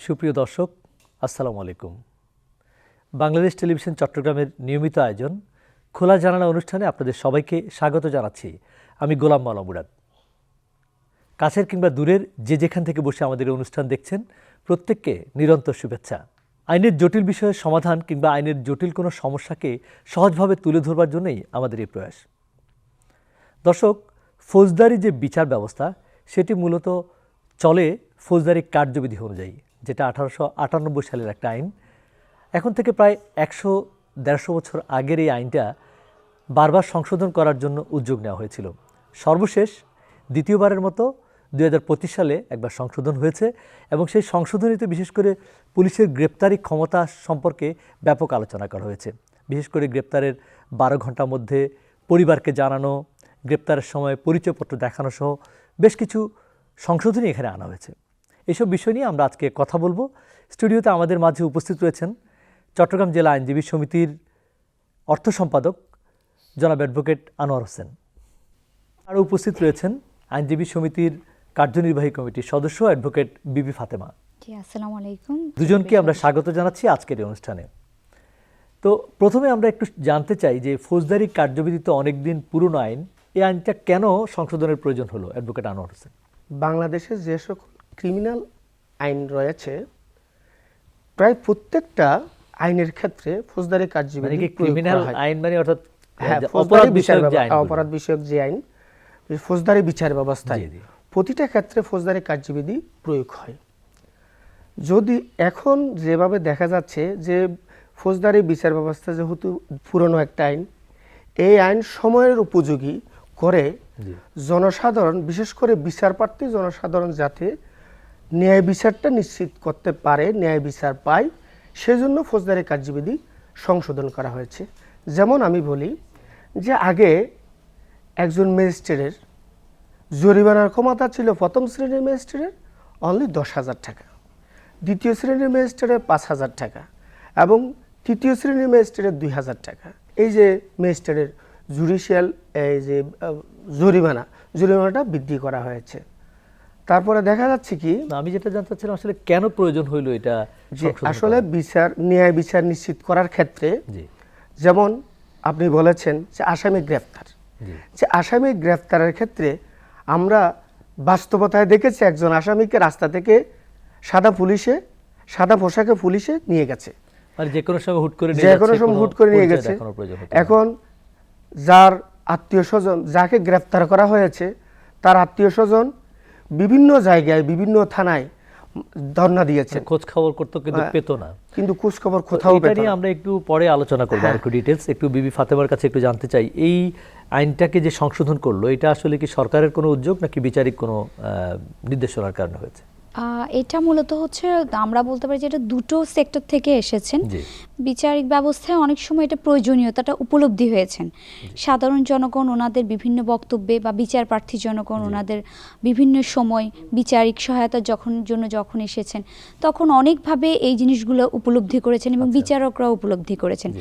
সুপ্রিয় দর্শক, আসসালামু আলাইকুম। বাংলাদেশ টেলিভিশন চট্টগ্রামের নিয়মিত আয়োজন খোলা জানালা অনুষ্ঠানে আপনাদের সবাইকে স্বাগত জানাচ্ছি। আমি গোলাম মাওলা মুরাদ। কাছের কিংবা দূরের যে যেখান থেকে বসে আমাদের এই অনুষ্ঠান দেখছেন, প্রত্যেককে নিরন্তর শুভেচ্ছা। আইনের জটিল বিষয়ের সমাধান কিংবা আইনের জটিল কোনো সমস্যাকে সহজভাবে তুলে ধরবার জন্যই আমাদের এই প্রয়াস। দর্শক, ফৌজদারি যে বিচার ব্যবস্থা সেটি মূলত চলে ফৌজদারি কার্যবিধি অনুযায়ী, যেটা 1898 সালের একটা আইন। এখন থেকে প্রায় 100-150 বছর আগের এই আইনটা বারবার সংশোধন করার জন্য উদ্যোগ নেওয়া হয়েছিল। সর্বশেষ দ্বিতীয়বারের মতো 2025 সালে একবার সংশোধন হয়েছে এবং সেই সংশোধনীতে বিশেষ করে পুলিশের গ্রেপ্তারি ক্ষমতা সম্পর্কে ব্যাপক আলোচনা করা হয়েছে। বিশেষ করে গ্রেপ্তারের 12 ঘন্টার মধ্যে পরিবারকে জানানো, গ্রেপ্তারের সময় পরিচয়পত্র দেখানো সহ বেশ কিছু সংশোধনী এখানে আনা হয়েছে। এইসব বিষয় নিয়ে আমরা আজকে কথা বলবো। স্টুডিওতে আমাদের মাঝে উপস্থিত রয়েছেন চট্টগ্রাম জেলা আইনজীবী সমিতির অর্থ সম্পাদক জনাব অ্যাডভোকেট আনোয়ার হোসেন। আরও উপস্থিত রয়েছেন আইনজীবী সমিতির কার্যনির্বাহী কমিটির সদস্য অ্যাডভোকেট বিবি ফাতেমা। জি, আসসালামু আলাইকুম। দুজনকে আমরা স্বাগত জানাচ্ছি আজকের এই অনুষ্ঠানে। তো প্রথমে আমরা একটু জানতে চাই যে ফৌজদারি কার্যবিধি তো অনেকদিন পুরনো আইন, এই আইনটা কেন সংশোধনের প্রয়োজন হলো? অ্যাডভোকেট আনোয়ার হোসেন। বাংলাদেশে যে সকল ক্রিমিনাল আইন রয়েছে, প্রায় প্রত্যেকটা আইনের ক্ষেত্রে ফৌজদারি কার্যবিধি ক্রিমিনাল আইন মানে অর্থাৎ অপরাধ বিষয়ক যে আইন, ফৌজদারি বিচার ব্যবস্থায় প্রতিটা ক্ষেত্রে ফৌজদারি কার্যবিধি প্রয়োগ হয়। যদি এখন যেভাবে দেখা যাচ্ছে যে ফৌজদারি বিচার ব্যবস্থা যেহেতু পুরনো একটা আইন, এই আইন সময়ের উপযোগী করে জনসাধারণ, বিশেষ করে বিচারপ্রার্থী জনসাধারণ যাতে ন্যায় বিচারটা নিশ্চিত করতে পারে, ন্যায় বিচার পায়, সেজন্য ফৌজদারি কার্যবিধি সংশোধন করা হয়েছে। যেমন আমি বলি যে আগে একজন ম্যাজিস্ট্রেটের জরিমানার ক্ষমতা ছিল প্রথম শ্রেণীর ম্যাজিস্ট্রেটের অনলি 10,000 টাকা, দ্বিতীয় শ্রেণীর ম্যাজিস্ট্রেটের 5,000 টাকা এবং তৃতীয় শ্রেণীর ম্যাজিস্ট্রেটের 2,000 টাকা। এই যে ম্যাজিস্ট্রেটের জুডিশিয়াল এই যে জরিমানাটা বৃদ্ধি করা হয়েছে। তারপরে দেখা যাচ্ছে কি, আমি যেটা জানতে চাচ্ছিলাম আসলে কেন প্রয়োজন হইল এটা, যে আসলে ন্যায় বিচার নিশ্চিত করার ক্ষেত্রে, যেমন আপনি বলেছেন যে আসামি গ্রেফতার, যে আসামি গ্রেফতারের ক্ষেত্রে আমরা বাস্তবতায় দেখেছি একজন আসামিকে রাস্তা থেকে সাদা পোশাকে পুলিশে নিয়ে গেছে, মানে যে কোনো সময় হুট করে নিয়ে গেছে। এখন যার আত্মীয় স্বজন, যাকে গ্রেফতার করা হয়েছে, তার আত্মীয় স্বজন বিভিন্ন জায়গায় বিভিন্ন থানায় ধর্ণা দিয়েছে, খোঁজ খবর করতে কিন্তু পেত না, কিন্তু খোঁজ খবর কোথাও পেত না। আমরা একটু পরে আলোচনা করবো আর একটু ডিটেলস। একটু বিবি ফাতেমার কাছে একটু জানতে চাই, এই আইনটাকে যে সংশোধন করলো, এটা আসলে কি সরকারের কোনো উদ্যোগ নাকি বিচারিক কোনো নির্দেশনার কারণে হয়েছে? এটা মূলত হচ্ছে, আমরা বলতে পারি যে এটা দুটো সেক্টর থেকে এসেছেন। বিচারিক ব্যবস্থায় অনেক সময় এটা প্রয়োজনীয়তাটা উপলব্ধি হয়েছেন। সাধারণ জনগণ ওনাদের বিভিন্ন বক্তব্যে বা বিচার প্রার্থী জনগণ ওনাদের বিভিন্ন সময় বিচারিক সহায়তা যখন এসেছেন, তখন অনেকভাবে এই জিনিসগুলো উপলব্ধি করেছেন এবং বিচারকরা উপলব্ধি করেছেন।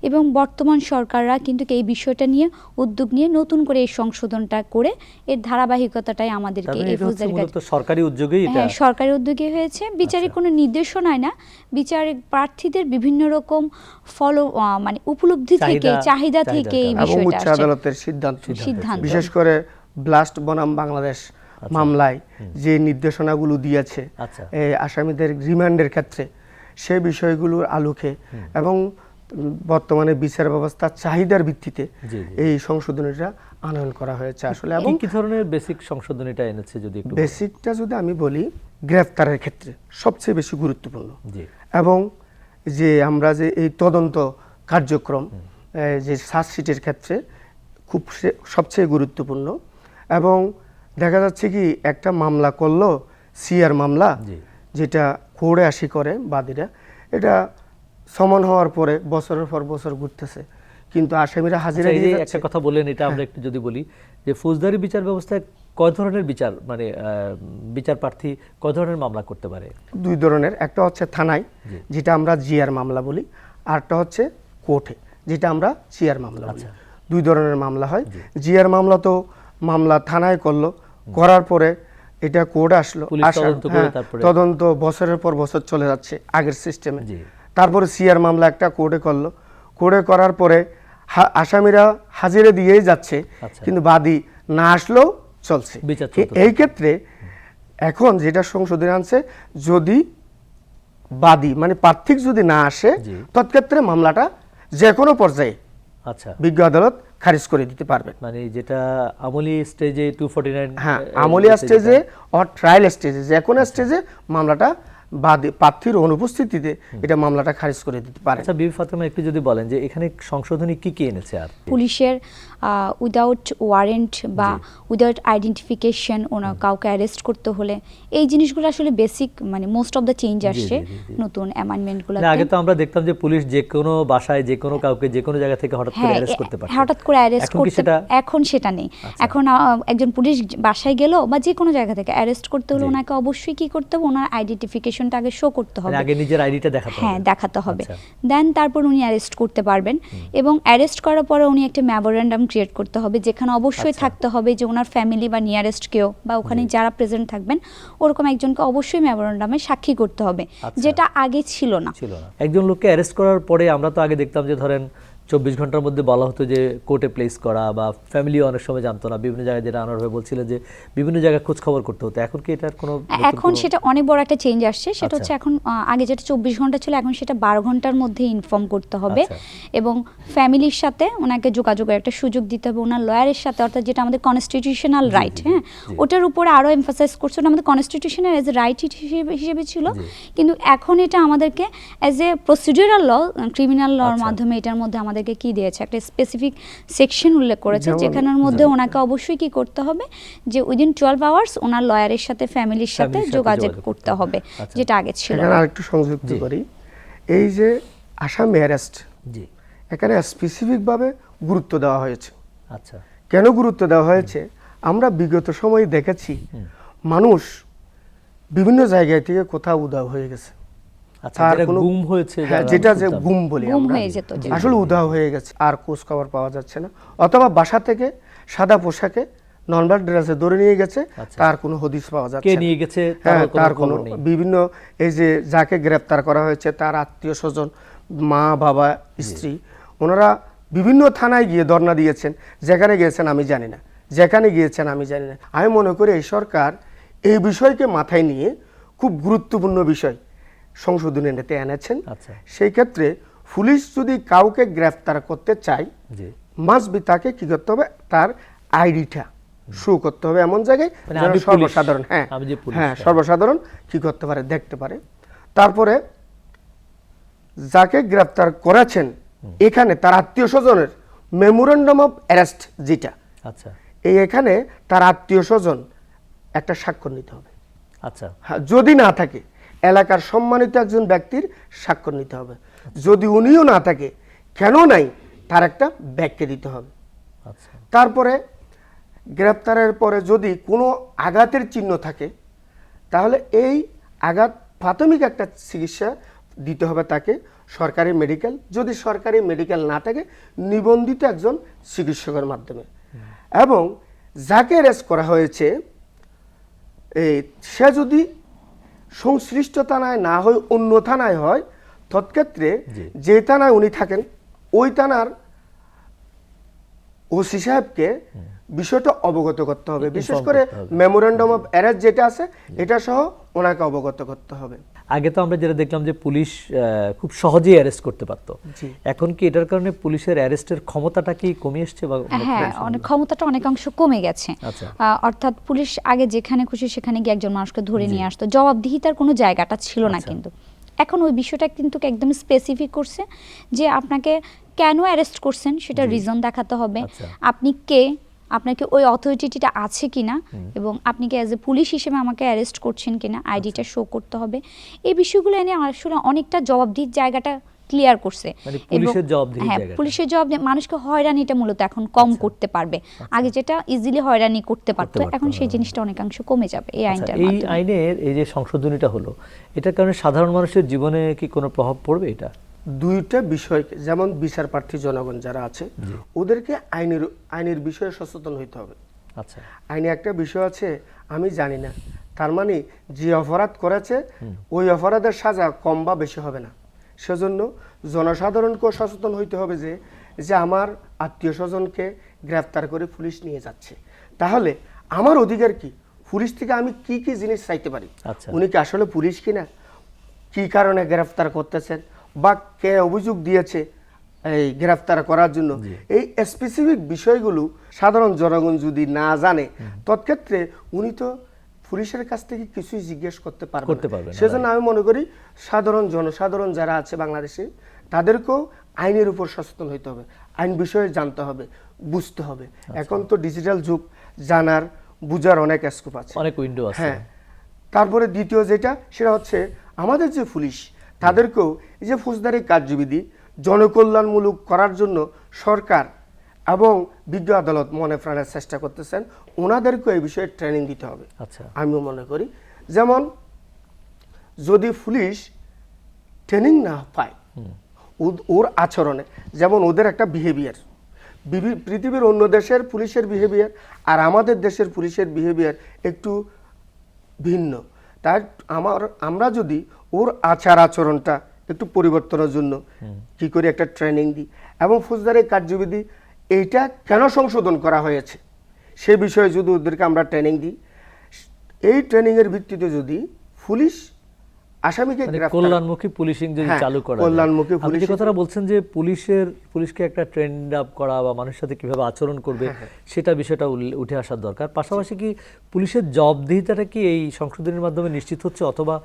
এবং বর্তমান সরকাররা কিন্তু এই বিষয়টা নিয়ে উদ্যোগ নিয়ে নতুন করে এই সংশোধনটা করে এর ধারাবাহিকতাটাই আমাদেরকে এই ফৌজদারি সরকারি উদ্যোগেই সরকারি উদ্যোগে হয়েছে। বিচারিক কোনো নির্দেশনায় না, বিচারিক প্রার্থীদের বিভিন্ন রকম মানে উপলব্ধি থেকে, চাহিদা থেকে এই বিষয়টা উচ্চ আদালতের সিদ্ধান্ত, বিশেষ করে ব্লাস্ট বনাম বাংলাদেশ মামলায় যে নির্দেশনাগুলো দিয়েছে আসামিদের রিমান্ডের ক্ষেত্রে, সে বিষয়গুলোর আলোকে এবং বর্তমানে বিচার ব্যবস্থার চাহিদার ভিত্তিতে এই সংশোধনীটা আনয়ন করা হয়েছে। আসলে এবং কি ধরনের বেসিক সংশোধনীটা এনেছে যদি একটু? বেসিকটা যদি আমি বলি, গ্রেফতারের ক্ষেত্রে সবচেয়ে বেশি গুরুত্বপূর্ণ, এবং যে আমরা যে এই তদন্ত কার্যক্রম যে চার্জশিটের ক্ষেত্রে খুব সবচেয়ে গুরুত্বপূর্ণ। এবং দেখা যাচ্ছে কি, একটা মামলা করলো, সিআর মামলা, যেটা কোর্টে আসি করে বাদীরা, এটা সমন হওয়ার পরে বছরের পর বছর ঘুরতেছে, কিন্তু আসামিরা হাজিরা দিয়ে যাচ্ছে। একটা কথা বলেন, এটা আমরা একটু যদি বলি যে ফৌজদারি বিচার ব্যবস্থায় কয় ধরনের বিচার, মানে বিচার প্রার্থী কয় ধরনের মামলা করতে পারে? দুই ধরনের, একটা হচ্ছে থানায়, যেটা আমরা জিআর মামলা বলি, আরটা হচ্ছে কোর্টে, যেটা আমরা সিআর মামলা বলি। দুই ধরনের মামলা হয়। জিআর মামলা তো মামলা থানায় করলো, করার পরে এটা কোড আসলো, পুলিশ তদন্ত করে তারপরে তদন্ত বছরের পর বছর চলে যাচ্ছে আগের সিস্টেমে। জি। তারপরে সিআর মামলা একটা কোর্টে করলো, কোর্টে করার পরে আসামিরা হাজিরা দিয়েই যাচ্ছে, আচ্ছা। কিন্তু বাদী না আসলেও চলছে। বিচার চলতে এই ক্ষেত্রে এখন যেটা সংশোধনী আনছে, যদি বাদী মানে প্রার্থী যদি না আসে, জি। তৎক্ষেত্রে মামলাটা যে কোনো পর্যায়ে আচ্ছা, বিজ্ঞ আদালত খারিজ করে দিতে পারবেন। মানে যেটা আমলি স্টেজে 249, হ্যাঁ, আমলিয়া স্টেজে অর ট্রায়াল স্টেজে যে কোনো স্টেজে মামলাটা প্রার্থীর অনুপস্থিতিতে এটা মামলাটা খারিজ করে দিতে পারে। আচ্ছা বিবি ফাতেমা, একটু যদি বলেন যে এখানে সংশোধনী কি কি এনেছে আর? পুলিশের উইদাউট ওয়ারেন্ট বা উইদাউট আইডেন্টিফিকেশন ওনার কাউকে অ্যারেস্ট করতে হলে এই জিনিসগুলো আসলে বেসিক, মানে মোস্ট অফ দ্য চেঞ্জ আসছে নতুন অ্যামেন্ডমেন্টগুলো। আগে তো আমরা দেখতাম যে পুলিশ যে কোনো বাসায় যে কোনো কাউকে যে কোনো জায়গা থেকে হঠাৎ করে অ্যারেস্ট করতে পারত, হঠাৎ করে অ্যারেস্ট করতে, এখন সেটা নেই। এখন একজন পুলিশ বাসায় গেল বা যে কোনো জায়গা থেকে অ্যারেস্ট করতে হলে ওনাকে অবশ্যই কি করতে হবে, ওনার আইডেন্টিফিকেশনটা আগে শো করতে হবে, আগে নিজের আইডিটা দেখাতে হবে। হ্যাঁ, দেখাতে হবে। দেন তারপর উনি অ্যারেস্ট করতে পারবেন, এবং অ্যারেস্ট করার পরে উনি একটা মেমোরেন্ডাম ক্রিয়েট করতে হবে, যেখানে অবশ্যই থাকতে হবে যে ওনার ফ্যামিলি বা নিয়ারেস্ট কেউ বা ওখানে যারা প্রেজেন্ট থাকবেন ওরকম একজনকে অবশ্যই মেমোরেন্ডামে সাক্ষী করতে হবে, যেটা আগে ছিল না। একজন লোককে অ্যারেস্ট করার পরে আমরা তো আগে দেখতাম যে ধরেন 24 ঘন্টার মধ্যে বলা হতো যে কোর্টে প্লেস করা, বা ফ্যামিলিও অনেক সময় জানতো না, বিভিন্ন জায়গায় যেটা আনোয়ার ভাই বলছিলেন যে বিভিন্ন জায়গায় খোঁজ খবর করতে হতো। এখন কি এটার কোনো এখন সেটা অনেক বড় একটা চেঞ্জ আসছে, সেটা হচ্ছে এখন আগে যেটা 24 ঘন্টা ছিল এখন সেটা 12 ঘন্টার মধ্যে ইনফর্ম করতে হবে, এবং ফ্যামিলির সাথে ওনাকে যোগাযোগের একটা সুযোগ দিতে হবে, ওনার লয়ারের সাথে, অর্থাৎ যেটা আমাদের কনস্টিটিউশনাল রাইট, হ্যাঁ, ওটার উপরে আরো এমফাসাইজ করছে। ওটা আমাদের কনস্টিটিউশনাল এজ এ রাইট হিসেবে ছিল, কিন্তু এখন এটা আমাদেরকে as a procedural law, criminal লর মাধ্যমে এটার মধ্যে আমাদের কি দিয়েছে, একটা স্পেসিফিক সেকশন উল্লেখ করেছে, যেখানের মধ্যে ওনাকে অবশ্যই কি করতে হবে যে উইদিন 12 আওয়ার্স ওনার লয়ারের সাথে ফ্যামিলির সাথে যোগাযোগ করতে হবে, যেটা আগে ছিল। এখানে আরেকটু সংযুক্ত করি, এই যে আসামি অ্যারেস্ট, জি, এখানে স্পেসিফিক ভাবে গুরুত্ব দেওয়া হয়েছে। আচ্ছা, কেন গুরুত্ব দেওয়া হয়েছে? আমরা বিগত সময়ে দেখেছি মানুষ বিভিন্ন জায়গায় থেকে কোথাও উধাও হয়ে গেছে, গুম হয়েছে, যেটা যে গুম বলি আমরা, আসলে উধাও হয়ে গেছে, আর খোঁজ খবর পাওয়া যাচ্ছে না, অথবা বাসা থেকে সাদা পোশাকে নর্মাল ড্রেসে ধরে নিয়ে গেছে, তার কোনো হদিস পাওয়া যাচ্ছে না, কে নিয়ে গেছে তার কোনো বিভিন্ন, এই যে যাকে গ্রেফতার করা হয়েছে তার আত্মীয় স্বজন, মা বাবা স্ত্রী, ওনারা বিভিন্ন থানায় গিয়ে ধর্ণা দিয়েছেন, যেখানে গিয়েছেন আমি জানি না, যেখানে গিয়েছেন আমি জানি না। আমি মনে করি এই সরকার এই বিষয়কে মাথায় নিয়ে খুব গুরুত্বপূর্ণ বিষয় সংশোধনী এনেছেন। সেই ক্ষেত্রে পুলিশ যদি কাউকে গ্রেফতার করতে চায়, মাস্ট বি তাকে কি করতে হবে, তার আইডিটা শো করতে হবে এমন জায়গায় সর্বসাধারণ, হ্যাঁ সর্বসাধারণ কি করতে পারে, দেখতে পারে। তারপরে যাকে গ্রেফতার করেছেন এখানে তার আত্মীয় স্বজনের মেমোরেন্ডাম অফ অ্যারেস্ট যেটা, আচ্ছা, এখানে তার আত্মীয় স্বজন একটা স্বাক্ষর নিতে হবে। আচ্ছা, যদি না থাকে এলাকার সম্মানিত একজন ব্যক্তির স্বাক্ষর নিতে হবে, যদি উনিও না থাকে, কেন নাই তার একটা ব্যাখ্যা দিতে হবে। আচ্ছা, তারপরে গ্রেফতারের পরে যদি কোনো আঘাতের চিহ্ন থাকে, তাহলে এই আঘাত প্রাথমিক একটা চিকিৎসা দিতে হবে তাকে, সরকারি মেডিকেল, যদি সরকারি মেডিকেল না থাকে নিবন্ধিত একজন চিকিৎসকের মাধ্যমে। এবং যাকে অ্যারেস্ট করা হয়েছে সে যদি সংশ্লিষ্ট থানায় না হয় অন্য থানায় হয়, তৎক্ষেত্রে যে থানায় উনি থাকেন ওই থানার ওসি সাহেবকে বিষয়টা অবগত করতে হবে, বিশেষ করে মেমোরেন্ডাম অফ অ্যারেস্ট যেটা আছে এটা সহ ওনাকে অবগত করতে হবে। আগে তো আমরা যেটা দেখলাম যে পুলিশ খুব সহজেই অ্যারেস্ট করতে পারতো, এখন কি এটার কারণে পুলিশের অ্যারেস্টের ক্ষমতাটা কি কমে আসছে? হ্যাঁ, অনেক ক্ষমতাটা অনেকাংশ কমে গেছে। অর্থাৎ পুলিশ আগে যেখানে খুশি সেখানে গিয়ে একজন মানুষকে ধরে নিয়ে আসতো, জবাবদিহিতার কোনো জায়গাটা ছিল না, কিন্তু এখন ওই বিষয়টা কিন্তু একদম স্পেসিফিক করছে যে আপনাকে কেন অ্যারেস্ট করছেন সেটা রিজন দেখাতে হবে, আপনি কে, আপনাকে ওই অথরিটিটা আছে কিনা, এবং আপনি কি অ্যাজ এ পুলিশ হিসেবে আমাকে অ্যারেস্ট করছেন কিনা আইডিটা শো করতে হবে। এই বিষয়গুলো এনে আসলে অনেকটা জবাবদিহির জায়গাটা ক্লিয়ার করছে। হ্যাঁ, পুলিশের জবাব মানুষকে হয়রানিটা মূলত এখন কম করতে পারবে, আগে যেটা ইজিলি হয়রানি করতে পারতো, এখন সেই জিনিসটা অনেকাংশ কমে যাবে এই আইনটার মাধ্যমে। এই আইনের এই যে সংশোধনীটা হলো, এটার কারণে সাধারণ মানুষের জীবনে কি কোনো প্রভাব পড়বে? এটা দুইটা বিষয়, যেমন বিচার প্রার্থী জনগণ যারা আছে ওদেরকে আইনের বিষয়ে সচেতন হইতে হবে। আচ্ছা, আইনে একটা বিষয় আছে আমি জানি না, তার মানে যে অপরাধ করেছে ওই অপরাধের সাজা কম বা বেশি হবে না। সেজন্য জনসাধারণকেও সচেতন হইতে হবে যে যে আমার আত্মীয় স্বজনকে গ্রেফতার করে পুলিশ নিয়ে যাচ্ছে, তাহলে আমার অধিকার কি, পুলিশ থেকে আমি কি কি জিনিস চাইতে পারি, আচ্ছা, উনি কি আসলে পুলিশ কিনা, কি কারণে গ্রেফতার করতেছেন বা কে অভিযোগ দিয়েছে এই গ্রেফতার করার জন্য, এই স্পেসিফিক বিষয়গুলো সাধারণ জনগণ যদি না জানে তৎক্ষেত্রে উনি তো পুলিশের কাছ থেকে কিছুই জিজ্ঞেস করতে পারবে না। সেজন্য আমি মনে করি জনসাধারণ যারা আছে বাংলাদেশে তাদেরকেও আইনের উপর সচেতন হইতে হবে, আইন বিষয়ে জানতে হবে, বুঝতে হবে। এখন তো ডিজিটাল যুগ, জানার বুঝার অনেক স্কোপ আছে, অনেক উইন্ডো আছে। হ্যাঁ, তারপরে দ্বিতীয় যেটা সেটা হচ্ছে আমাদের যে পুলিশ তাদেরকেও এই যে ফৌজদারি কার্যবিধি জনকল্যাণমূলক করার জন্য সরকার এবং বিজ্ঞ আদালত মনে প্রাণের চেষ্টা করতেছেন, ওনাদেরকেও এই বিষয়ে ট্রেনিং দিতে হবে। আচ্ছা, আমিও মনে করি যেমন যদি পুলিশ ট্রেনিং না পায় ওর আচরণে, যেমন ওদের একটা বিহেভিয়ার, পৃথিবীর অন্য দেশের পুলিশের বিহেভিয়ার আর আমাদের দেশের পুলিশের বিহেভিয়ার একটু ভিন্ন, তাই আমরা যদি ওর আচার আচরণটা একটু পরিবর্তনের জন্য কি করে একটা ট্রেনিং দিই এবং ফৌজদারি কার্যবিধি এইটা কেন সংশোধন করা হয়েছে সে বিষয়ে যদি ওদেরকে আমরা ট্রেনিং দিই, এই ট্রেনিংয়ের ভিত্তিতে যদি পুলিশ আসামিকে কল্যাণমুখী পুলিশিং যদি চালু করা, কল্যাণমুখী আপনি যে কথাটা বলছেন যে পুলিশকে একটা ট্রেন্ড আপ করা বা মানুষের সাথে কিভাবে আচরণ করবে সেটা বিষয়টা উঠে আসার দরকার। পাশাপাশি কি পুলিশের জবাবদিহিতাটা কি এই সংশোধনের মাধ্যমে নিশ্চিত হচ্ছে, অথবা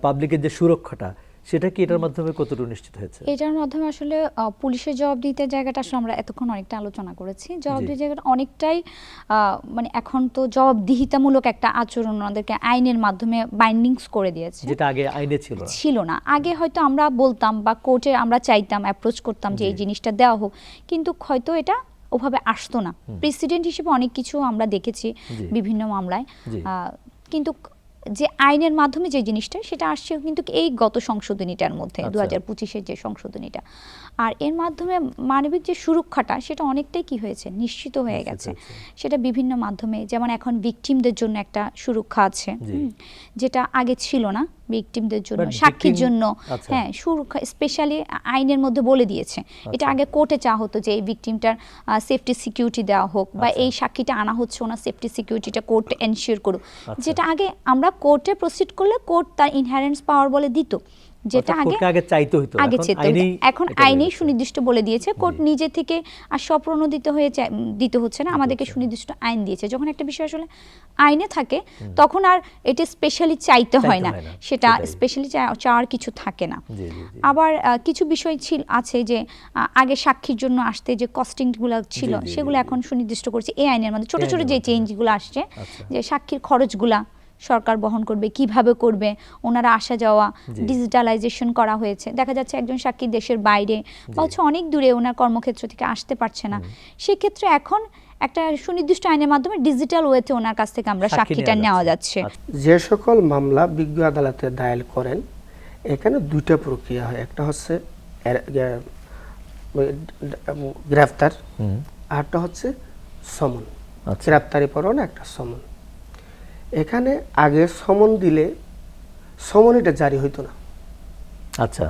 পাবলিকের যে সুরক্ষাটা সেটা কি এটার মাধ্যমে কতটুকু নিশ্চিত হয়েছে? এটার মাধ্যমে আসলে পুলিশের জবাবদিহিতার জায়গাটা আসলে আমরা এতক্ষণ অনেকটা আলোচনা করেছি। জবাবদিহিতার জায়গাটা অনেকটাই মানে এখন তো জবাবদিহিতামূলক একটা আচরণ ওনাদেরকে আইনের মাধ্যমে বাইন্ডিংস করে দিয়েছে, যেটা আগে আইনে ছিল না। আগে হয়তো আমরা বলতাম বা কোর্টে আমরা চাইতাম, অ্যাপ্রোচ করতাম যে এই জিনিসটা দেওয়া হোক, কিন্তু হয়তো এটা ওভাবে আসতো না। প্রেসিডেন্ট হিসেবে অনেক কিছু আমরা দেখেছি বিভিন্ন মামলায়, কিন্তু যে আইনের মাধ্যমে যে জিনিসটা সেটা আসছে কিন্তু এই গত সংশোধনীটার মধ্যে 2025-এর যে সংশোধনীটা, আর এর মাধ্যমে মানবিক যে সুরক্ষাটা সেটা অনেকটাই কি হয়েছে, নিশ্চিত হয়ে গেছে। সেটা বিভিন্ন মাধ্যমে, যেমন এখন ভিকটিমদের জন্য একটা সুরক্ষা আছে যেটা আগে ছিল না, ভিকটিমদের জন্য, সাক্ষীর জন্য, হ্যাঁ, সুরক্ষা স্পেশালি আইনের মধ্যে বলে দিয়েছে। এটা আগে কোর্টে চাওয়া হতো যে এই ভিকটিমটার সেফটি সিকিউরিটি দেওয়া হোক, বা এই সাক্ষীটা আনা হচ্ছে ওনার সেফটি সিকিউরিটিটা কোর্ট এনশিওর করুক, যেটা আগে আমরা কোর্টে প্রসিড করলে কোর্ট তার ইনহেরেন্স পাওয়ার বলে দিত, যেটা আগে চাইতে হতো। এখন আইনেই সুনির্দিষ্ট বলে দিয়েছে, কোর্ট নিজে থেকে আর স্বপ্রণোদিত হয়ে দিতে হচ্ছে না, আমাদেরকে সুনির্দিষ্ট আইন দিয়েছে। যখন একটা বিষয় আসলে আইনে থাকে তখন আর এটা স্পেশালি চাইতে হয় না, সেটা স্পেশালি চাওয়ার কিছু থাকে না। আবার কিছু বিষয় আছে যে আগে সাক্ষীর জন্য আসতে যে কস্টিংগুলো ছিল সেগুলো এখন সুনির্দিষ্ট করছে এই আইনের মধ্যে। ছোট ছোট যে চেঞ্জগুলো আসছে, যে সাক্ষীর খরচগুলা সরকার বহন করবে, কিভাবে করবে, ওনারা আসা যাওয়া ডিজিটালাইজেশন করা হয়েছে। দেখা যাচ্ছে একজন সাক্ষী দেশের বাইরে বা হচ্ছে অনেক দূরে ওনার কর্মক্ষেত্র থেকে আসতে পারছে না, সেক্ষেত্রে এখন একটা সুনির্দিষ্ট আইনের মাধ্যমে ডিজিটাল ওয়েতে ওনার কাছ থেকে আমরা সাক্ষীটা নেওয়া যাচ্ছে। যে সকল মামলা বিজ্ঞ আদালতে দায়ের করেন এখানে দুইটা প্রক্রিয়া হয়, একটা হচ্ছে গ্রেফতার, আরটা হচ্ছে সমন। গ্রেফতারি পরোয়ানা একটা সমন। এখানে আগে সমন দিলে সমনটা জারি হইতো না। আচ্ছা,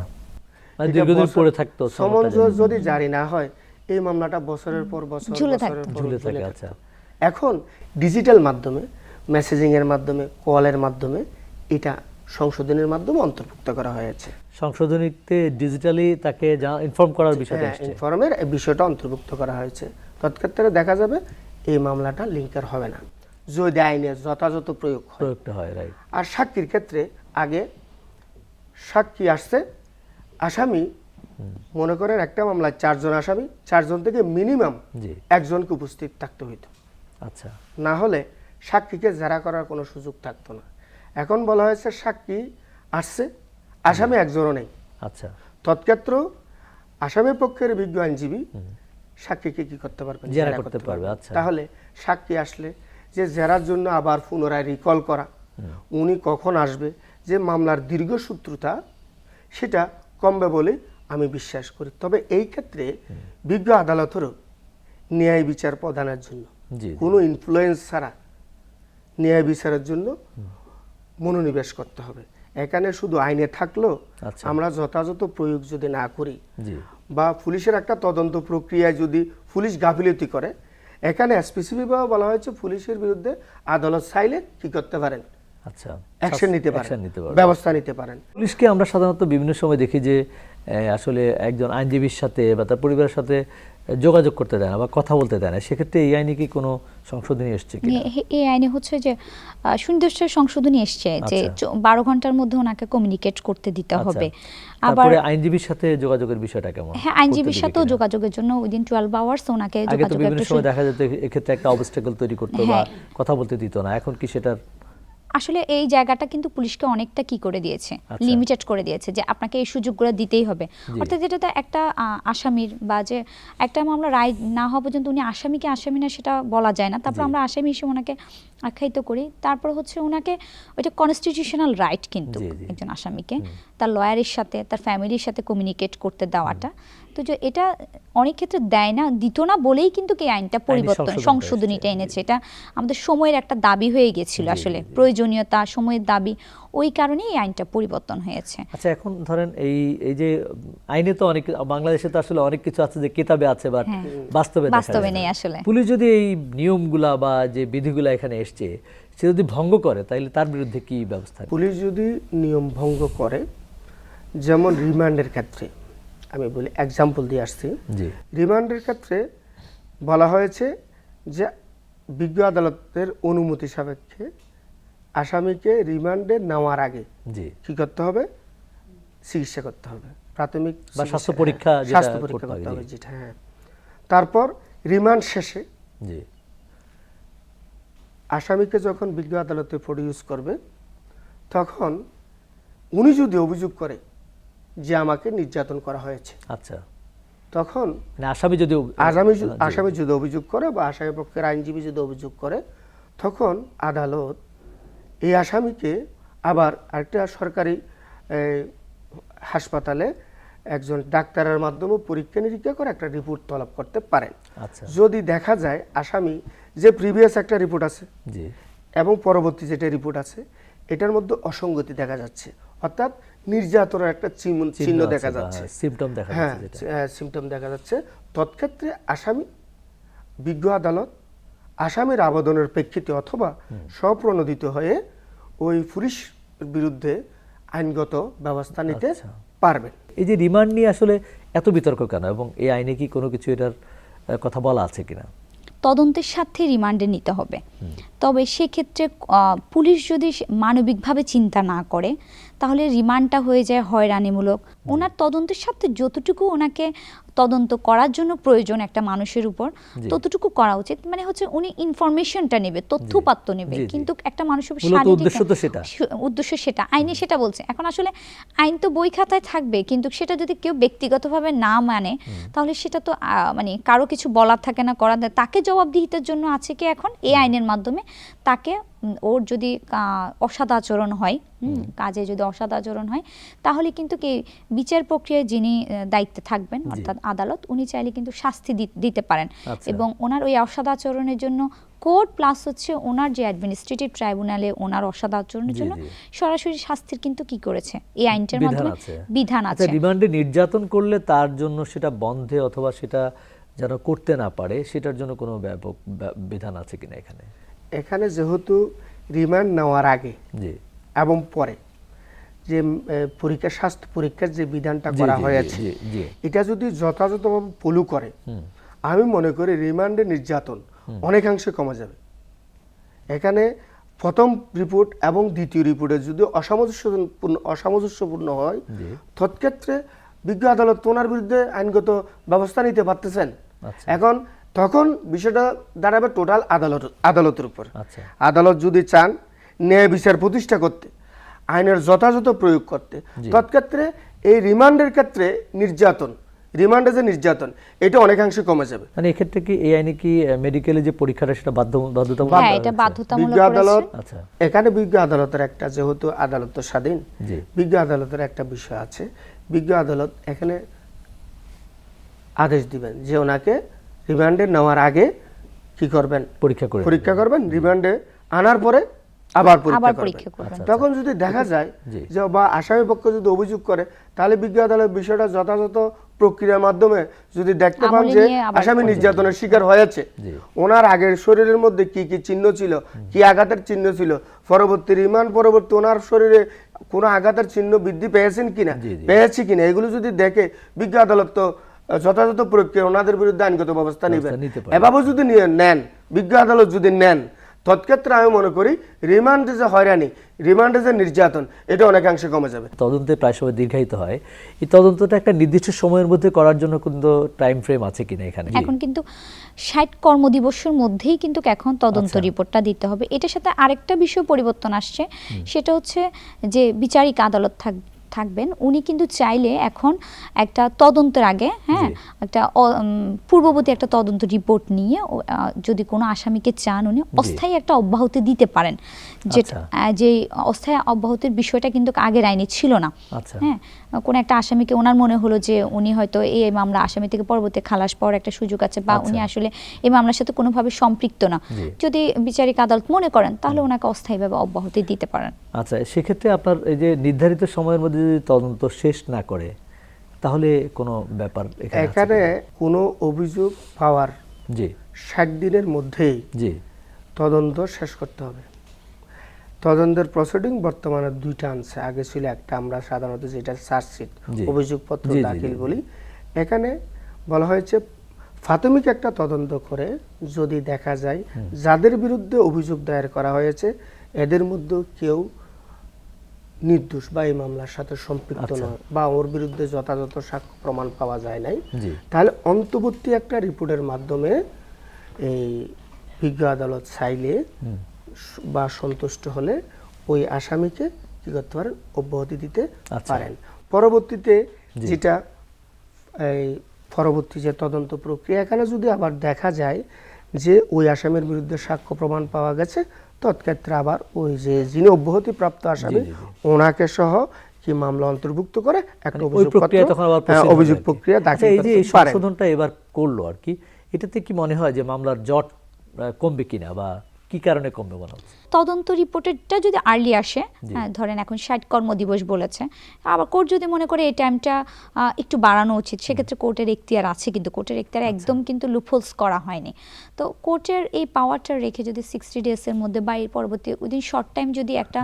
মানে দীর্ঘদিন পড়ে থাকতো। সমন যদি জারি না হয় এই মামলাটা বছরের পর বছর ঝুলে থাকে। আচ্ছা, এখন ডিজিটাল মাধ্যমে, মেসেজিং এর মাধ্যমে, কলের মাধ্যমে এটা সংশোধনের মাধ্যমে অন্তর্ভুক্ত করা হয়েছে। সংশোধনীতে ডিজিটালি তাকে ইনফর্ম করার বিষয়টা আসছে, ইনফর্মের এই বিষয়টা অন্তর্ভুক্ত করা হয়েছে। তৎক্ষেত্রে দেখা যাবে এই মামলাটা লিঙ্কার হবে না যদি আইনের যথাযথ প্রয়োগটা হয়। রাইট। আর সাক্ষীর ক্ষেত্রে আগে সাক্ষী আসছে, আসামি মনে করেন একটা মামলায় 4 জন আসামি, 4 জন থেকে মিনিমাম একজনকে উপস্থিত থাকতে হইতো। আচ্ছা, না হলে সাক্ষীকে জেরা করার কোনো সুযোগ থাকতো না। এখন বলা হয়েছে সাক্ষী আসছে, আসামি একজনও নেই। আচ্ছা, তৎক্ষেত্র আসামির পক্ষের বিজ্ঞ আইনজীবী সাক্ষীকে কি করতে পারবেন, জেরা করতে পারবে। আচ্ছা, তাহলে সাক্ষী আসলে যে জেরার জন্য আবার পুনরায় রিকল করা, উনি কখন আসবে, যে মামলার দীর্ঘসূত্রতা সেটা কমবে বলে আমি বিশ্বাস করি। তবে এই ক্ষেত্রে বিজ্ঞ আদালতেরও ন্যায় বিচার প্রদানের জন্য জি, কোনো ইনফ্লুয়েন্স ছাড়া ন্যায় বিচারের জন্য মনোনিবেশ করতে হবে। এখানে শুধু আইনে থাকলো আচ্ছা। আমরা যথাযথ প্রয়োগ যদি না করি জি, বা পুলিশের একটা তদন্ত প্রক্রিয়ায় যদি পুলিশ গাফিলতি করে, এখানে স্পেসিফিকভাবে বলা হয়েছে পুলিশের বিরুদ্ধে আদালত চাইলে কি করতে পারেন, আচ্ছা, অ্যাকশন নিতে পারেন, action নিতে পারেন। ব্যবস্থা নিতে পারেন। পুলিশকে আমরা সাধারণত বিভিন্ন সময় দেখি যে আসলে একজন আইনজীবীর সাথে বা তার পরিবারের সাথে যোগাযোগ করতে দেয় না বা কথা বলতে দেয় না, সেক্ষেত্রে এই আইনে কি কোনো সংশোধনী এসছে কি? এই আইনে হচ্ছে যে সুনির্দিষ্ট সংশোধনী এসছে যে 12 ঘন্টার মধ্যে ওনাকে কমিউনিকেট করতে দিতে হবে। আবার আইনজীবীর সাথে যোগাযোগের বিষয়টা কেমন? হ্যাঁ, আইনজীবীর সাথেও যোগাযোগের জন্য উইদিন 12 আওয়ার্স ওনাকে আগে তো যোগাযোগ বিভিন্ন সময় দেখা যেত এক্ষেত্রে একটা অবস্টাকল তৈরি করতো বা কথা বলতে দিত না, এখন কি সেটার আসলে এই জায়গাটা কিন্তু পুলিশকে অনেকটা কি করে দিয়েছে, লিমিটেড করে দিয়েছে যে আপনাকে এই সুযোগগুলো দিতেই হবে। অর্থাৎ যেটাতে একটা আসামির বা যে একটা মামলা রায় না হওয়া পর্যন্ত উনি আসামিকে আসামি না সেটা বলা যায় না, তারপর আমরা আসামি হিসেবে ওনাকে আখ্যায়িত করি। তারপর হচ্ছে ওনাকে ওইটা কনস্টিটিউশনাল রাইট কিন্তু একজন আসামিকে তার লয়ারের সাথে তার ফ্যামিলির সাথে কমিউনিকেট করতে দেওয়াটা। তো যে এটা অনেক ক্ষেত্রে দেয় না, দিত না বলেই কিন্তু এই আইনটা পরিবর্তন সংশোধনীটা এনেছে। এটা আমাদের সময়ের একটা দাবি হয়ে গেছিল, আসলে প্রয়োজনীয়তা সময়ের দাবি, ওই কারণে এই আইনটা পরিবর্তন হয়েছে। আচ্ছা, এখন ধরেন এই যে আইনে তো অনেক, বাংলাদেশে তো আসলে অনেক কিছু আছে যে কিতাবে আছে বা বাস্তবে নেই আসলে। পুলিশ যদি এই নিয়মগুলা বা যে বিধিগুলা এখানে এসছে সে যদি ভঙ্গ করে তাহলে তার বিরুদ্ধে কি ব্যবস্থা? পুলিশ যদি নিয়ম ভঙ্গ করে, যেমন রিমান্ডের ক্ষেত্রে আমি বলি, এক্সাম্পল দিয়ে আসছি। রিমান্ডের ক্ষেত্রে বলা হয়েছে যে বিজ্ঞ আদালতের অনুমতি সাপেক্ষে আসামিকে রিমান্ডে নেওয়ার আগে কি করতে হবে, চিকিৎসা করতে হবে, প্রাথমিক বা স্বাস্থ্য পরীক্ষা করতে হবে, যেটা হ্যাঁ। তারপর রিমান্ড শেষে আসামিকে যখন বিজ্ঞ আদালতে প্রডিউস করবে, তখন উনি যদি অভিযোগ করে যে আমাকে নির্যাতন করা হয়েছে, আচ্ছা, তখন আসামি যদি অভিযোগ করে বা আসামি পক্ষের আইনজীবী যদি অভিযোগ করে, তখন আদালত এই আসামিকে আবার আরেকটা সরকারি হাসপাতালে একজন ডাক্তারের মাধ্যমে পরীক্ষা নিরীক্ষা করে একটা রিপোর্ট তলব করতে পারেন। যদি দেখা যায় আসামি যে প্রিভিয়াস একটা রিপোর্ট আছে এবং পরবর্তী যেটা রিপোর্ট আছে এটার মধ্যে অসঙ্গতি দেখা যাচ্ছে, অর্থাৎ নির্যাতনের একটা চিহ্ন দেখা যাচ্ছে, সিমটম দেখা যাচ্ছে, তৎক্ষেত্রে আসামি বিজ্ঞ আদালত আসামির আবেদনের প্রেক্ষিতে অথবা স্বপ্রণোদিত হয়ে ওই পুলিশ বিরুদ্ধে আইনগত ব্যবস্থা নিতে পারবেন। এই যে রিমান্ড নিয়ে আসলে এত বিতর্ক কেন, এবং এই আইনে কি কোনো কিছু এটার কথা বলা আছে কিনা? তদন্তের সাথে রিমান্ডে নিতে হবে, তবে সেক্ষেত্রে পুলিশ যদি মানবিকভাবে চিন্তা না করে তাহলে রিমান্ডটা হয়ে যায় হয়রানিমূলক। ওনার তদন্তের সাথে যতটুকু ওনাকে তদন্ত করার জন্য প্রয়োজন একটা মানুষের উপর, ততটুকু করা উচিত। মানে হচ্ছে উনি ইনফরমেশনটা নেবে, তথ্যপাত্র নেবে, কিন্তু একটা মানুষের উদ্দেশ্য সেটা আইনে সেটা বলছে। এখন আসলে আইন তো বই খাতায় থাকবে, কিন্তু সেটা যদি কেউ ব্যক্তিগতভাবে না মানে তাহলে সেটা তো মানে কারো কিছু বলার থাকে না, করার, তাকে জবাবদিহিতার জন্য আছে কি এখন এই আইনের মাধ্যমে তাকে ওর যদি অসদাচরণ হয়, কাজে যদি অসদাচরণ হয়, তাহলে কিন্তু কি বিচার প্রক্রিয়ায় যিনি দায়িত্বে থাকবেন অর্থাৎ আদালত, উনি চাইলে কিন্তু শাস্তি দিতে পারেন। এবং ওনার ওই অসদাচরণের জন্য কোর্ট প্লাস হচ্ছে ওনার যে অ্যাডমিনিস্ট্রেটিভ ট্রাইব্যুনালে ওনার অসদাচরণের জন্য সরাসরি শাস্তির কিন্তু কি করেছে এই আইনটার মাধ্যমে বিধান আছে। রিমান্ডে নির্যাতন করলে তার জন্য সেটা বন্ধে অথবা সেটা যেন করতে না পারে সেটার জন্য কোনো ব্যাপক বিধান আছে কিনা এখানে? এখানে যেহেতু রিমান্ড নেওয়ার আগে এবং পরে যে পরীক্ষা, স্বাস্থ্য পরীক্ষার যে বিধানটা করা হয়েছে, এটা যদি যথাযথভাবে ফলো করে, আমি মনে করি রিমান্ডে নির্যাতন অনেকাংশে কমে যাবে। এখানে প্রথম রিপোর্ট এবং দ্বিতীয় রিপোর্টে যদি অসামঞ্জস্যপূর্ণ হয়, তৎক্ষেত্রে বিজ্ঞ আদালত ওনার বিরুদ্ধে আইনগত ব্যবস্থা নিতে পারতেছেন। এখন তখন বিষয়টা দাঁড়াবে টোটাল আদালতের উপর। আদালত যদি চান ন্যায় বিচার প্রতিষ্ঠা করতে, আইনের যথাযথ প্রয়োগ করতে, তৎক্ষেত্রে এই রিমান্ডের ক্ষেত্রে রিমান্ডে যে নির্যাতন এটা অনেকাংশে কমে যাবে। মানে এক্ষেত্রে কি এই আইনে কি মেডিকেলে যে পরীক্ষাটা সেটা বাধ্যতামূলক? হ্যাঁ, এটা বাধ্যতামূলক বিজ্ঞ আদালত। আচ্ছা, এখানে বিজ্ঞ আদালতের একটা, যেহেতু আদালত তো স্বাধীন, বিজ্ঞ আদালতের একটা বিষয় আছে। বিজ্ঞ আদালত এখানে আদেশ দিবেন যে ওনাকে রিমান্ডে নেওয়ার আগে কি করবেন, পরীক্ষা করবেন, রিমান্ডে আনার পরে আবার পরীক্ষা করবেন। তখন যদি দেখা যায় যে বা আসামি পক্ষ যদি অভিযোগ করে, তাহলে বিজ্ঞ আদালত বিষয়টা যথাযথ প্রক্রিয়ার মাধ্যমে যদি দেখতে পান যে আসামি নির্যাতনের শিকার হয়েছে, ওনার আগের শরীরের মধ্যে কি কি চিহ্ন ছিল, কি আঘাতের চিহ্ন ছিল, পরবর্তী রিমান্ড পরবর্তী ওনার শরীরে কোনো আঘাতের চিহ্ন বৃদ্ধি পেয়েছেন কিনা, পেয়েছে কিনা, এগুলো যদি দেখে বিজ্ঞ আদালত তো যথাযথ প্রক্রিয়া ওনাদের বিরুদ্ধে আইনগত ব্যবস্থা নেবেন। এভাবে যদি নেন, বিজ্ঞ আদালত যদি নেন, তৎক্ষেত্রে আমি মনে করি রিমান্ডে যে হয়রানি, রিমান্ডে যে নির্যাতন, এটা অনেকাংশে কমে যাবে। তদন্তে প্রায় সময় দীর্ঘায়িত হয়, এই তদন্তটা একটা নির্দিষ্ট সময়ের মধ্যে করার জন্য কিন্তু টাইম ফ্রেম আছে কিনা এখানে? এখন কিন্তু 60 কর্মদিবসের মধ্যেই কিন্তু এখন তদন্ত রিপোর্টটা দিতে হবে। এটার সাথে আরেকটা বিষয় পরিবর্তন আসছে, সেটা হচ্ছে যে বিচারিক আদালত থাকবেন, উনি কিন্তু চাইলে এখন একটা তদন্তের আগে একটা পূর্ববর্তী একটা তদন্ত রিপোর্ট নিয়ে যদি কোনো আসামিকে চান উনি অস্থায়ী একটা অব্যাহতি দিতে পারেন, যেটা যে অস্থায়ী অব্যাহতির বিষয়টা কিন্তু আগের আইনে ছিল না। হ্যাঁ, কোনো একটা আসামিকে ওনার মনে হলো যে উনি হয়তো এই মামলা আসামি থেকে পরবর্তী খালাস পাওয়ার একটা সুযোগ আছে, বা উনি আসলে এই মামলার সাথে কোনোভাবে সম্পৃক্ত না, যদি বিচারিক আদালত মনে করেন তাহলে ওনাকে অস্থায়ীভাবে অব্যাহতি দিতে পারেন। আচ্ছা, সেক্ষেত্রে আপনার এই যে নির্ধারিত সময়ের মধ্যে যদি তদন্ত শেষ না করে, তাহলে কোনো ব্যাপার এখানে কোনো অভিযোগ পাওয়ার 60 দিনের মধ্যেই তদন্ত শেষ করতে হবে। তদন্তের প্রসিডিং বর্তমানে দুইটা আনছে, আগে ছিল একটা, আমরা সাধারণত যেটা চার্জশিট অভিযোগপত্র দাখিল বলি, এখানে বলা হয়েছে প্রাথমিক একটা তদন্ত করে যদি দেখা যায় যাদের বিরুদ্ধে অভিযোগ দায়ের করা হয়েছে এদের মধ্যে কেউ নির্দোষ বা এই মামলার সাথে সম্পৃক্ত নয়, বা ওর বিরুদ্ধে যথাযথ সাক্ষ্য প্রমাণ পাওয়া যায় নাই, তাহলে অন্তর্বর্তী একটা রিপোর্টের মাধ্যমে এই বিজ্ঞ আদালত চাইলে বা সন্তুষ্ট হলে ওই আসামিকে কি করতে পারেন, অব্যাহতি দিতে পারেন। পরবর্তীতে যেটা এই পরবর্তী যে তদন্ত প্রক্রিয়া, এখানে যদি আবার দেখা যায় যে ওই আসামির বিরুদ্ধে সাক্ষ্য প্রমাণ পাওয়া গেছে, তৎক্ষেত্রে আবার ওই যে যিনি অব্যাহতি প্রাপ্ত আসামি ওনাকে সহ কি মামলা অন্তর্ভুক্ত করে একটা অভিযোগ প্রক্রিয়া দাখিল করতে পারেন। এই সংশোধনটা এবার করলো আর কি, এটাতে কি মনে হয় যে মামলার জট কমবে কিনা, বা কি কারণে কমবে মনে হচ্ছে? তদন্ত রিপোর্টেরটা যদি আর্লি আসে, ধরেন এখন 60 কর্মদিবস বলেছে, আবার কোর্ট যদি মনে করে এই টাইমটা একটু বাড়ানো উচিত, সেক্ষেত্রে কোর্টের এখতিয়ার আছে, কিন্তু কোর্টের এখতিয়ার একদম কিন্তু লুপহোলস করা হয়নি। তো কোর্টের এই পাওয়ারটা রেখে যদি 60 ডেজের মধ্যে বা এর পরবর্তী উইদিন শর্ট টাইম যদি একটা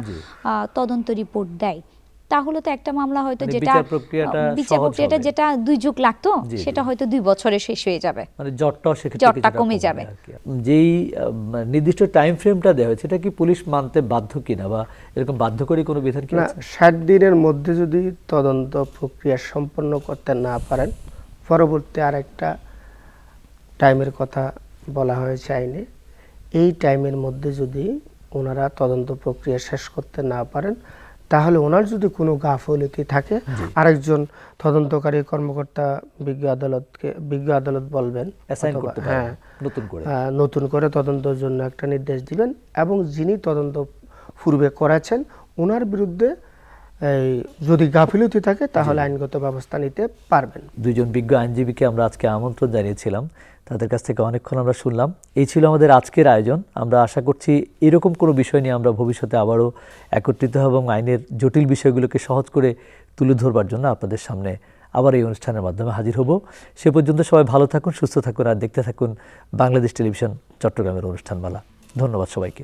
তদন্ত রিপোর্ট দেয়, তাহলে তো একটা মামলা হয়তো যেটা বিচার প্রক্রিয়াটা যেটা 2 যুগ লাগতো সেটা হয়তো 2 বছরে শেষ হয়ে যাবে, মানে জটটা কমে যাবে। যেই নির্দিষ্ট টাইম ফ্রেমটা দেওয়া হয়েছে এটা কি পুলিশ মানতে বাধ্য কিনা, বা এরকম বাধ্যকরী কোনো বিধান কি আছে? 60 দিনের মধ্যে যদি তদন্ত প্রক্রিয়া সম্পন্ন করতে না পারেন, পরবর্তী আরেকটা টাইমের কথা বলা হয়েছে আইনে, এই টাইমের মধ্যে যদি ওনারা তদন্ত প্রক্রিয়া শেষ করতে না পারেন, তাহলে ওনার যদি কোনো গাফিলতি থাকে, আরেকজন তদন্তকারী কর্মকর্তা বিজ্ঞ আদালত বলবেন, নতুন করে তদন্তের জন্য একটা নির্দেশ দিবেন, এবং যিনি তদন্ত পূর্বে করেছেন ওনার বিরুদ্ধে যদি গাফিলতি থাকে তাহলে আইনগত ব্যবস্থা নিতে পারবেন। দুইজন বিজ্ঞ আইনজীবীকে আমরা আজকে আমন্ত্রণ জানিয়েছিলাম, তাদের কাছ থেকে অনেকক্ষণ আমরা শুনলাম। এই ছিল আমাদের আজকের আয়োজন। আমরা আশা করছি এরকম কোনো বিষয় নিয়ে আমরা ভবিষ্যতে আবারও একত্রিত হব এবং আইনের জটিল বিষয়গুলোকে সহজ করে তুলে ধরবার জন্য আপনাদের সামনে আবার এই অনুষ্ঠানের মাধ্যমে হাজির হব। সে পর্যন্ত সবাই ভালো থাকুন, সুস্থ থাকুন, আর দেখতে থাকুন বাংলাদেশ টেলিভিশন চট্টগ্রামের অনুষ্ঠানমালা। ধন্যবাদ সবাইকে।